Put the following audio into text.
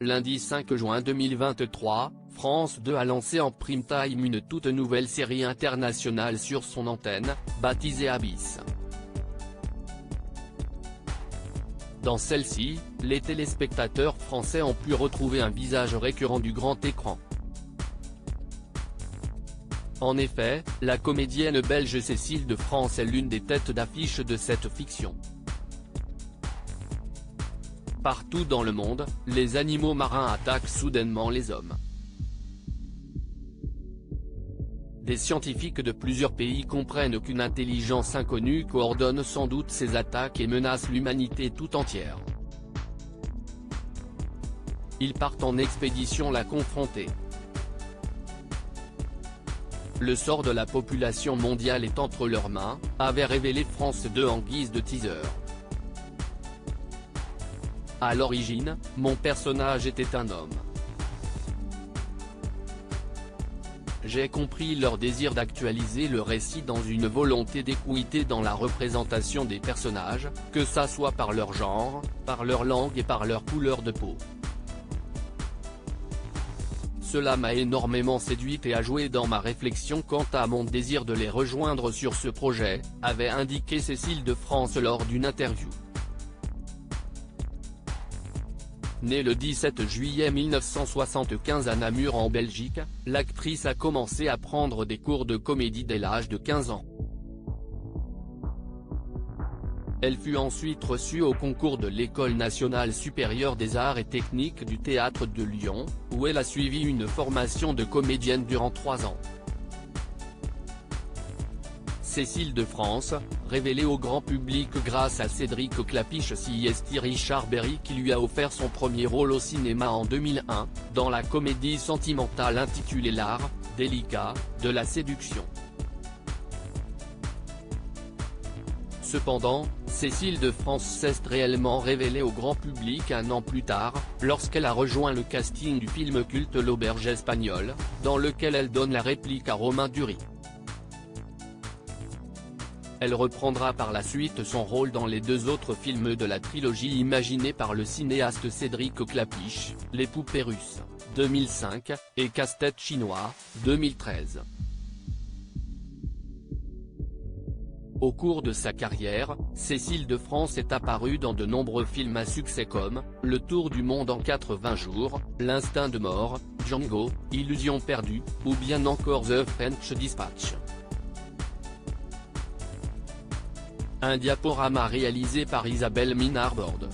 lundi 5 juin 2023, France 2 a lancé en prime time une toute nouvelle série internationale sur son antenne, baptisée Abyss. Dans celle-ci, les téléspectateurs français ont pu retrouver un visage récurrent du grand écran. En effet, la comédienne belge Cécile de France est l'une des têtes d'affiche de cette fiction. Partout dans le monde, les animaux marins attaquent soudainement les hommes. Des scientifiques de plusieurs pays comprennent qu'une intelligence inconnue coordonne sans doute ces attaques et menace l'humanité tout entière. Ils partent en expédition la confronter. Le sort de la population mondiale est entre leurs mains, avait révélé France 2 en guise de teaser. À l'origine, mon personnage était un homme. J'ai compris leur désir d'actualiser le récit dans une volonté d'équité dans la représentation des personnages, que ça soit par leur genre, par leur langue et par leur couleur de peau. Cela m'a énormément séduite et a joué dans ma réflexion quant à mon désir de les rejoindre sur ce projet, avait indiqué Cécile de France lors d'une interview. Née le 17 juillet 1975 à Namur en Belgique, l'actrice a commencé à prendre des cours de comédie dès l'âge de 15 ans. Elle fut ensuite reçue au concours de l'École nationale supérieure des arts et techniques du théâtre de Lyon, où elle a suivi une formation de comédienne durant 3 ans. Cécile de France, révélée au grand public grâce à Cédric Klapisch / Richard Berry qui lui a offert son premier rôle au cinéma en 2001, dans la comédie sentimentale intitulée L'art, délicat, de la séduction. Cependant, Cécile de France s'est réellement révélée au grand public un an plus tard, lorsqu'elle a rejoint le casting du film culte L'Auberge espagnole, dans lequel elle donne la réplique à Romain Duris. Elle reprendra par la suite son rôle dans les 2 autres films de la trilogie imaginée par le cinéaste Cédric Klapisch, Les poupées russes, 2005, et Casse-tête chinois, 2013. Au cours de sa carrière, Cécile de France est apparue dans de nombreux films à succès comme Le Tour du monde en 80 jours, L'Instinct de mort, Django, Illusion perdue, ou bien encore The French Dispatch. Un diaporama réalisé par Isabelle Minarbord.